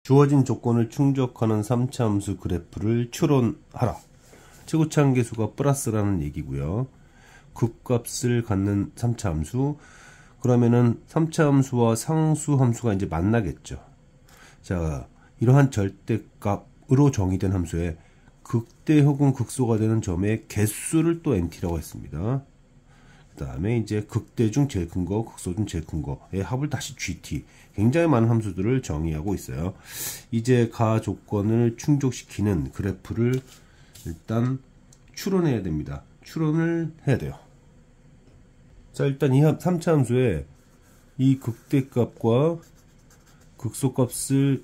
주어진 조건을 충족하는 3차 함수 그래프를 추론하라. 최고치 한계수가 플러스라는 얘기고요. 극값을 갖는 3차 함수. 그러면은 3차 함수와 상수 함수가 이제 만나겠죠. 자, 이러한 절대값으로 정의된 함수에 극대 혹은 극소가 되는 점의 개수를 또 nt라고 했습니다. 그 다음에 이제 극대 중 제일 큰 거, 극소 중 제일 큰 거의 합을 다시 gt. 굉장히 많은 함수들을 정의하고 있어요. 이제 가 조건을 충족시키는 그래프를 일단 추론해야 됩니다. 추론을 해야 돼요. 자, 일단 이 3차 함수에 이 극대값과 극소값을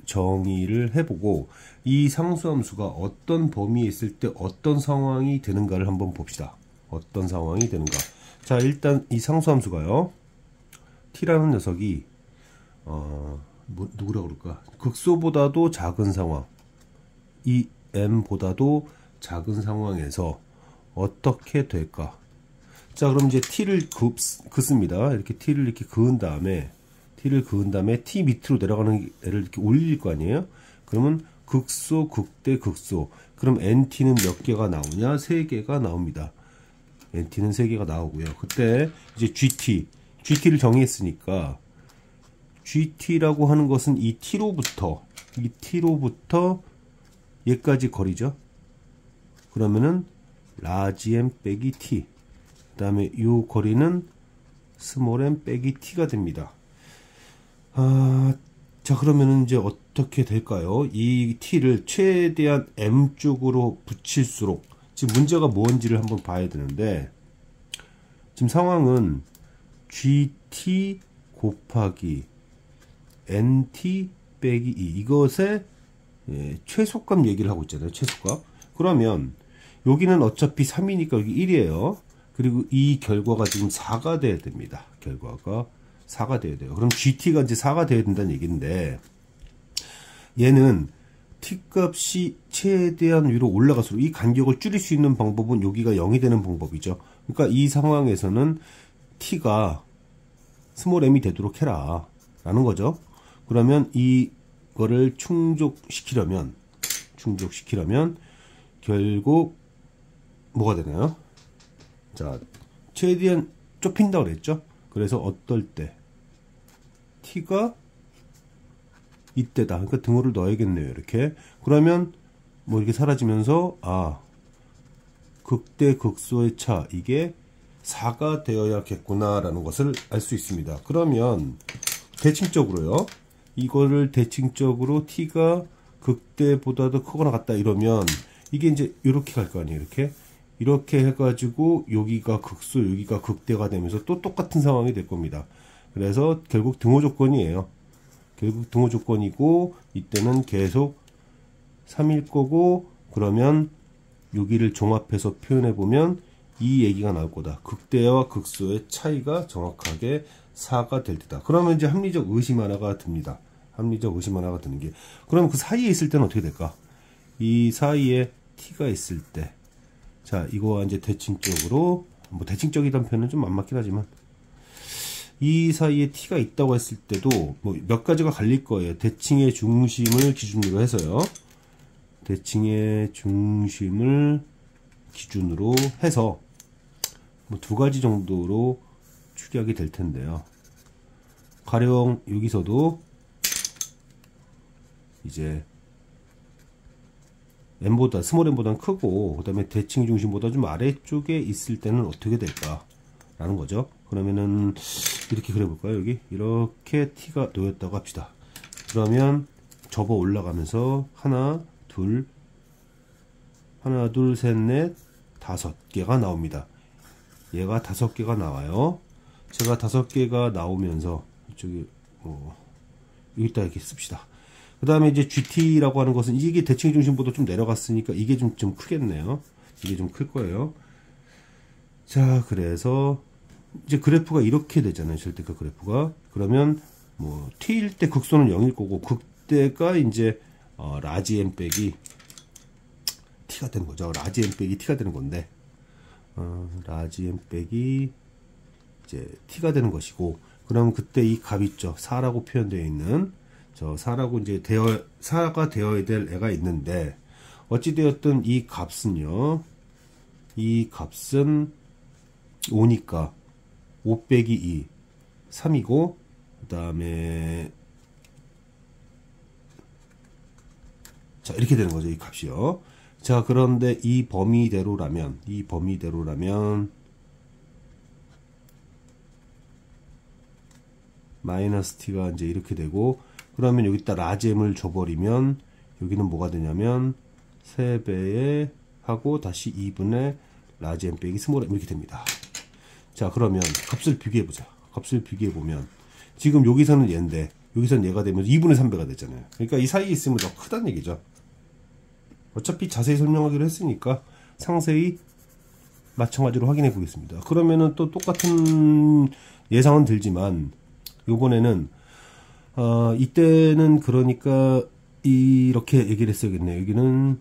정의를 해보고 이 상수함수가 어떤 범위에 있을 때 어떤 상황이 되는가를 한번 봅시다. 어떤 상황이 되는가. 자, 일단 이 상수함수가요. t라는 녀석이 누구라고 그럴까? 극소보다도 작은 상황, 이 m보다도 작은 상황에서 어떻게 될까? 자, 그럼 이제 t를 긋습니다. 이렇게 t를 이렇게 그은 다음에 t 밑으로 내려가는 애를 이렇게 올릴 거 아니에요? 그러면 극소, 극대, 극소. 그럼 nt는 몇 개가 나오냐? 3개가 나옵니다. nt는 3개가 나오고요. 그때 이제 gt를 정의했으니까 gt라고 하는 것은 이 t로부터 얘까지 거리죠. 그러면은 large m 빼기 t. 그 다음에 이 거리는 small m 빼기 t가 됩니다. 자, 그러면은 이제 어떻게 될까요? 이 t를 최대한 m 쪽으로 붙일수록 지금 문제가 뭔지를 한번 봐야 되는데, 지금 상황은 gt 곱하기 nt 빼기 2 이것의 최소값 얘기를 하고 있잖아요. 최소값. 그러면 여기는 어차피 3이니까 여기 1이에요. 그리고 이 결과가 지금 4가 돼야 됩니다. 결과가 4가 돼야 돼요. 그럼 gt가 이제 4가 돼야 된다는 얘기인데, 얘는 t값이 최대한 위로 올라갈수록 이 간격을 줄일 수 있는 방법은 여기가 0이 되는 방법이죠. 그러니까 이 상황에서는 t가 스몰 m이 되도록 해라 라는 거죠. 그러면 이거를 충족시키려면 결국 뭐가 되나요? 자, 최대한 좁힌다고 그랬죠. 그래서 어떨 때 t가 이때다. 그러니까 등호를 넣어야겠네요. 이렇게. 그러면 뭐 이렇게 사라지면서 극대 극소의 차 이게 4가 되어야겠구나라는 것을 알 수 있습니다. 그러면 대칭적으로요. 이거를 대칭적으로 t가 극대보다도 크거나 같다 이러면 이게 이제 이렇게 갈 거 아니에요. 이렇게 해가지고 여기가 극소 여기가 극대가 되면서 또 똑같은 상황이 될 겁니다. 그래서 결국 등호 조건이에요. 결국 등호 조건이고 이때는 계속 3일 거고, 그러면 여기를 종합해서 표현해 보면 이 얘기가 나올 거다. 극대와 극소의 차이가 정확하게 4가 될 때다. 그러면 이제 합리적 의심 하나가 듭니다. 합리적 의심 하나가 드는 게, 그러면 그 사이에 있을 때는 어떻게 될까? 이 사이에 t가 있을 때, 자, 이거와 이제 대칭적으로, 뭐 대칭적이란 표현은 좀 안 맞긴 하지만, 이 사이에 t가 있다고 했을 때도 뭐 몇 가지가 갈릴 거예요. 대칭의 중심을 기준으로 해서요. 대칭의 중심을 기준으로 해서 뭐 2가지 정도로 추격이 될 텐데요. 가령 여기서도 이제 m보다 스몰 m보다는 크고, 그 다음에 대칭 중심보다 좀 아래쪽에 있을 때는 어떻게 될까 라는 거죠. 그러면은 이렇게 그려볼까요? 여기 이렇게 t가 놓였다고 합시다. 그러면 접어 올라가면서 하나 둘 셋 넷 5개가 나옵니다. 얘가 5개가 나와요. 제가 5개가 나오면서 이쪽에 여기다 이렇게 씁시다. 그 다음에 이제 GT라고 하는 것은 이게 대칭 중심보다 좀 내려갔으니까 이게 좀 크겠네요. 이게 좀 클 거예요. 자, 그래서 이제 그래프가 이렇게 되잖아요. 절대값 그래프가. 그러면 뭐 t일 때 극소는 0일 거고, 극대가 이제 라지 m 빼기 t가 되는 거죠. 라지 m 빼기 t가 되는 건데, 라지 m 빼기 이제 t가 되는 것이고, 그럼 그때 이 값 있죠. 4라고 표현되어 있는, 저 4라고 이제 4가 되어야 될 애가 있는데, 어찌되었든 이 값은요, 이 값은 5니까 5 빼기 2 3이고, 그 다음에 자 이렇게 되는 거죠. 이 값이요. 자 그런데 이 범위대로라면 마이너스 t가 이제 이렇게 되고, 그러면 여기다 라지 m을 줘버리면 여기는 뭐가 되냐면 3배에 하고 다시 2분의 라지 m 빼기 스몰 m 이렇게 됩니다. 자 그러면 값을 비교해보자. 값을 비교해보면 지금 여기서는 얘인데 여기서는 얘가 되면 2분의 3배가 되잖아요. 그러니까 이 사이에 있으면 더 크다는 얘기죠. 어차피 자세히 설명하기로 했으니까 상세히 마찬가지로 확인해 보겠습니다. 그러면은 또 똑같은 예상은 들지만 요번에는 이때는 그러니까 이렇게 얘기를 했어야겠네요. 여기는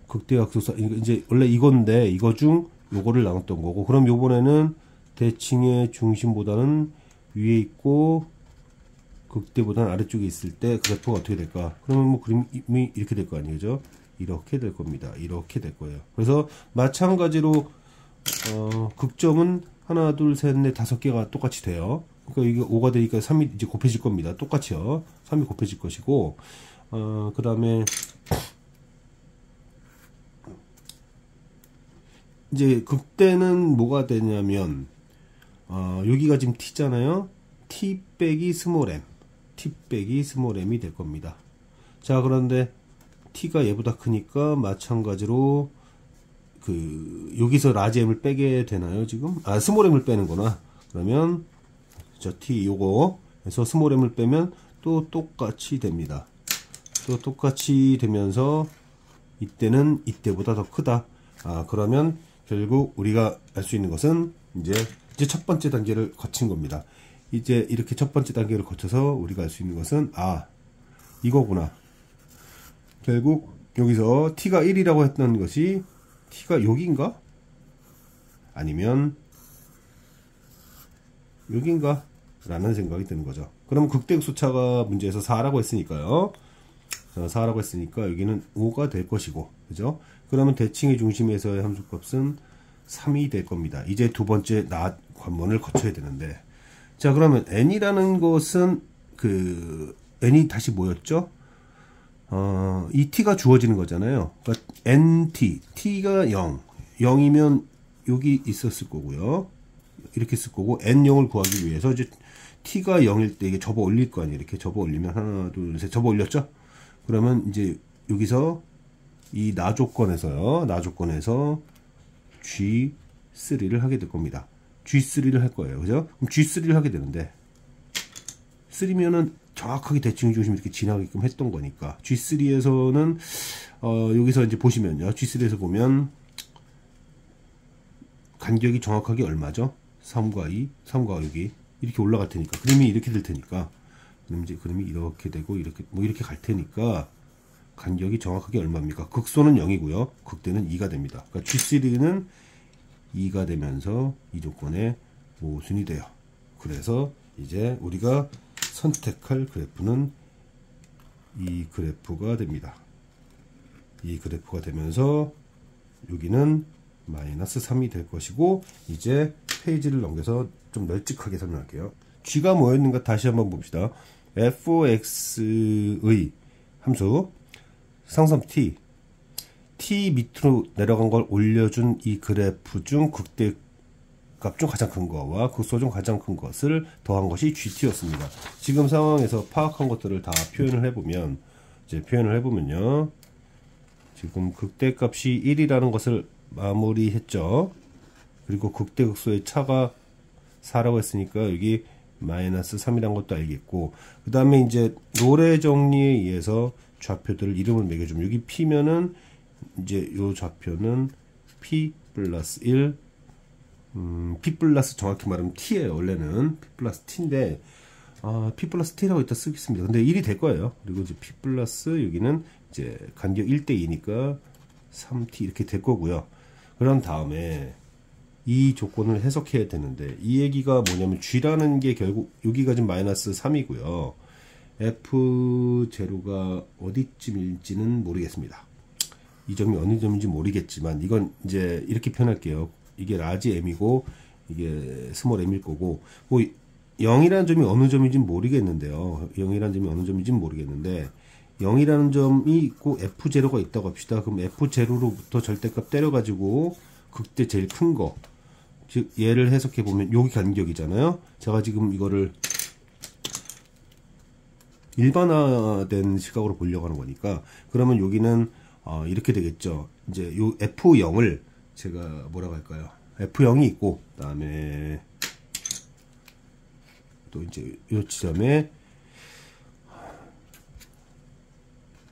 극대각소사 이제 원래 이건데 이거 중 요거를 나눴던 거고, 그럼 요번에는 대칭의 중심보다는 위에 있고 극대보다는 아래쪽에 있을 때 그래프가 어떻게 될까? 그러면 뭐 그림이 이렇게 될 거 아니죠? 이렇게 될 겁니다. 이렇게 될 거예요. 그래서 마찬가지로 극점은 하나, 둘, 셋, 넷, 5개가 똑같이 돼요. 그러니까 이게 5가 되니까 3이 이제 곱해질 겁니다. 똑같이요. 3이 곱해질 것이고, 그 다음에 이제 극대는 뭐가 되냐면 여기가 지금 t잖아요. t 빼기 스몰 m, t 빼기 스몰 m이 될 겁니다. 자 그런데 t가 얘보다 크니까 마찬가지로 여기서 라지 m을 빼게 되나요 지금? 스몰 m을 빼는구나. 그러면 저 t 요거 해서 스몰 m을 빼면 또 똑같이 됩니다. 또 똑같이 되면서 이때는 이때보다 더 크다. 그러면 결국 우리가 알 수 있는 것은 이제 첫 번째 단계를 거친 겁니다. 이제 이렇게 첫 번째 단계를 거쳐서 우리가 알 수 있는 것은 이거구나. 결국 여기서 t가 1이라고 했던 것이 t가 여기인가? 아니면 여기인가? 라는 생각이 드는 거죠. 그럼 극대극소차가 문제에서 4라고 했으니까요. 4라고 했으니까 여기는 5가 될 것이고, 그죠? 그러면 대칭의 중심에서의 함수값은 3이 될 겁니다. 이제 두 번째 관문을 거쳐야 되는데, 자 그러면 n이라는 것은 n이 다시 뭐였죠? 이 t가 주어지는 거잖아요. 그러니까 nt, t가 0, 0이면 여기 있었을 거고요. 이렇게 쓸 거고, n0을 구하기 위해서 이제 t가 0일 때 이게 접어 올릴 거 아니에요. 이렇게 접어 올리면 하나, 둘, 셋 접어 올렸죠? 그러면 이제 여기서 이 나 조건에서 G3를 하게 될 겁니다. G3를 할 거예요. 그죠? 그럼 G3를 하게 되는데, 3면은 정확하게 대칭 중심이 이렇게 지나가게끔 했던 거니까, G3에서는, 여기서 이제 보시면요. G3에서 보면, 간격이 정확하게 얼마죠? 3과 2, 3과 여기. 이렇게 올라갈 테니까. 그림이 이렇게 될 테니까. 그럼 이제 그림이 이렇게 되고, 이렇게 갈 테니까, 간격이 정확하게 얼마입니까? 극소는 0이고요. 극대는 2가 됩니다. 그러니까 G3는 2가 되면서 이 조건에 모순이 돼요. 그래서 이제 우리가 선택할 그래프는 이 그래프가 됩니다. 이 그래프가 되면서 여기는 마이너스 3이 될 것이고, 이제 페이지를 넘겨서 좀 널찍하게 설명할게요. G가 뭐였는가 다시 한번 봅시다. fx의 함수 상점 t 밑으로 내려간 걸 올려준 이 그래프 중 극대값 중 가장 큰 거와 극소 중 가장 큰 것을 더한 것이 GT였습니다. 지금 상황에서 파악한 것들을 다 표현을 해보면요. 지금 극대값이 1이라는 것을 마무리했죠. 그리고 극대극소의 차가 4라고 했으니까 여기 마이너스 3이란 것도 알겠고, 그 다음에 이제 노래 정리에 의해서 좌표들을 이름을 매겨주면, 여기 P면은 이제 요 좌표는 P 플러스 1, P 플러스 정확히 말하면 T예요. 원래는 P 플러스 T인데, P 플러스 T라고 이따 쓰겠습니다. 근데 1이 될 거예요. 그리고 이제 P 플러스 여기는 이제 간격 1대2니까 3T 이렇게 될 거고요. 그런 다음에 이 조건을 해석해야 되는데, 이 얘기가 뭐냐면 G라는 게 결국 여기가 지금 마이너스 3이고요. F0가 어디쯤일지는 모르겠습니다. 이 점이 어느 점인지 모르겠지만 이건 이제 이렇게 표현할게요. 이게 라지 M이고 이게 스몰 M일 거고, 뭐 0이라는 점이 어느 점인지 모르겠는데요. 0이라는 점이 어느 점인지 모르겠는데 0이라는 점이 있고 F0가 있다고 합시다. 그럼 F0로부터 절대값 때려가지고 극대 제일 큰 거, 즉 얘를 해석해 보면 여기 간격이잖아요. 제가 지금 이거를 일반화된 시각으로 보려고 하는 거니까, 그러면 여기는 이렇게 되겠죠. 이제 요 F0을 제가 뭐라고 할까요? F0이 있고, 그 다음에 또 이제 요 지점에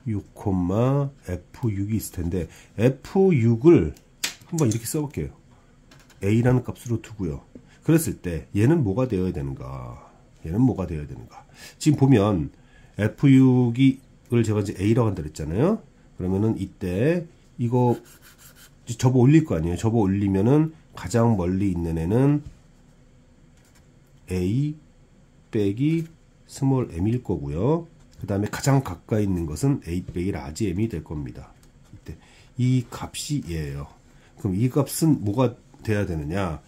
6, F6이 있을 텐데, F6을 한번 이렇게 써볼게요. A라는 값으로 두고요. 그랬을 때 얘는 뭐가 되어야 되는가? 얘는 뭐가 되어야 되는가? 지금 보면 F6을 제가 이제 A라고 한다 그랬잖아요. 그러면은 이때 이거 접어 올릴 거 아니에요. 접어 올리면은 가장 멀리 있는 애는 A 빼기 스몰 m일 거고요. 그 다음에 가장 가까이 있는 것은 A 빼기 라지 m이 될 겁니다. 이때 이 값이 얘예요. 그럼 이 값은 뭐가 돼야 되느냐?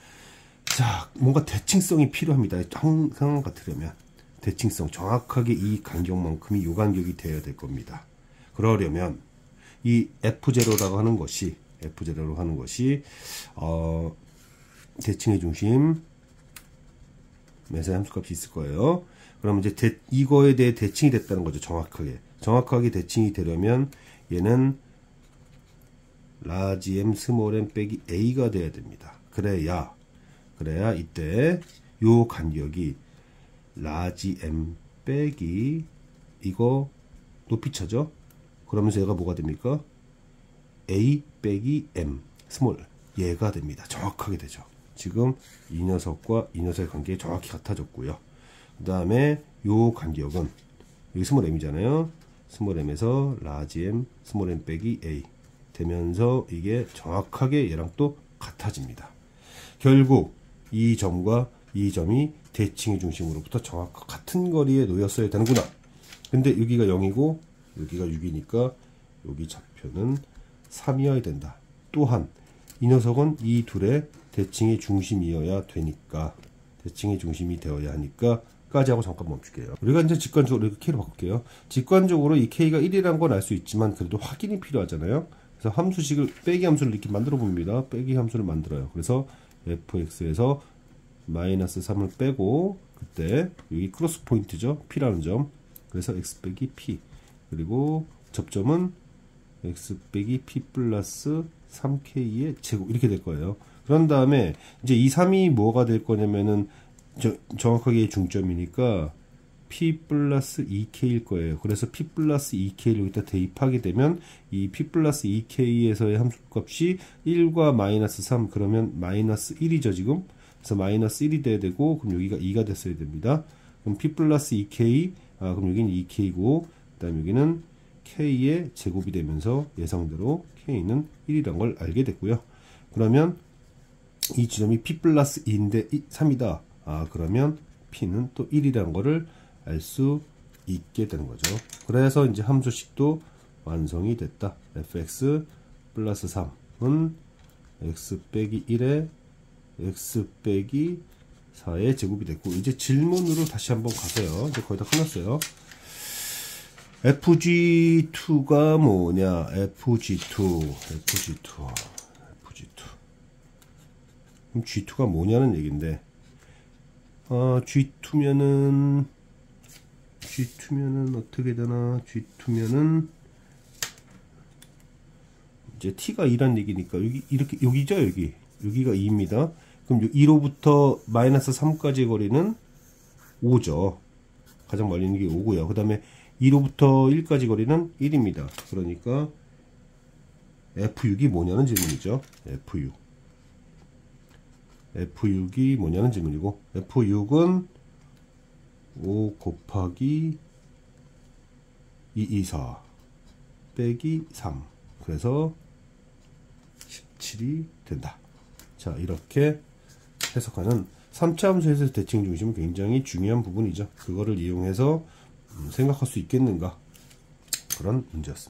자, 뭔가 대칭성이 필요합니다. 항상 같으려면 대칭성, 정확하게 이 간격만큼이 요 간격이 되어야 될 겁니다. 그러려면 이 F0라고 하는 것이 대칭의 중심 매사의 함수값이 있을 거예요. 그럼 이제 이거에 대해 대칭이 됐다는 거죠. 정확하게 대칭이 되려면 얘는 라지 m 스몰 m 빼기 a가 돼야 됩니다. 그래야 이때 요 간격이 라지 m 빼기 이거 높이차죠. 그러면서 얘가 뭐가 됩니까? a 빼기 m 스몰 얘가 됩니다. 정확하게 되죠. 지금 이 녀석과 이 녀석의 관계가 정확히 같아졌고요. 그 다음에 요 간격은 여기 스몰 m이잖아요. 스몰 m에서 라지 m 스몰 m 빼기 a 되면서 이게 정확하게 얘랑 또 같아집니다. 결국 이 점과 이 점이 대칭의 중심으로부터 정확히 같은 거리에 놓였어야 되는구나. 근데 여기가 0이고 여기가 6이니까 여기 좌표는 3이어야 된다. 또한 이 녀석은 이 둘의 대칭의 중심이어야 되니까, 대칭의 중심이 되어야 하니까 까지 하고 잠깐 멈출게요. 우리가 이제 직관적으로 이렇게 K로 바꿀게요. 직관적으로 이 K가 1이라는 건 알 수 있지만 그래도 확인이 필요하잖아요. 그래서 함수식을 빼기 함수를 이렇게 만들어 봅니다. 빼기 함수를 만들어요. 그래서 fx에서 마이너스 3을 빼고, 그때 여기 크로스 포인트죠. P라는 점. 그래서 x 빼기 P, 그리고 접점은 x 빼기 P 플러스 3K의 제곱, 이렇게 될 거예요. 그런 다음에 이제 이 3이 뭐가 될 거냐면은 정확하게 중점이니까 P 플러스 2K일 거예요. 그래서 P 플러스 2K를 여기다 대입하게 되면 이 P 플러스 2K에서의 함수값이 1과 마이너스 3, 그러면 마이너스 1이죠 지금. 그래서 마이너스 1이 돼야 되고, 그럼 여기가 2가 됐어야 됩니다. 그럼 P 플러스 2K, 그럼 여기는 2K고, 그 다음 여기는 K의 제곱이 되면서 예상대로 K는 1이란 걸 알게 됐고요. 그러면 이 지점이 P 플러스 2인데 3이다. 그러면 P는 또 1이라는 거를 알 수 있게 되는 거죠. 그래서 이제 함수식도 완성이 됐다. fx 플러스 3은 x 빼기 1에 x 빼기 4의 제곱이 됐고, 이제 질문으로 다시 한번 가세요. 이제 거의 다 끝났어요. FG2가 뭐냐? FG2. 그럼 G2가 뭐냐는 얘기인데, G2면은 어떻게 되나? G2면은 이제 T가 2란 얘기니까 여기죠, 여기가 2입니다. 그럼 2로부터 마이너스 3까지의 거리는 5죠. 가장 멀리 있는 게 5고요. 그 다음에 2로부터 1까지 거리는 1입니다. 그러니까 F6이 뭐냐는 질문이죠. F6이 뭐냐는 질문이고, F6은 5 곱하기 224 빼기 3, 그래서 17이 된다. 자, 이렇게 해석하는 3차 함수에서 대칭 중심은 굉장히 중요한 부분이죠. 그거를 이용해서 생각할 수 있겠는가? 그런 문제였습니다.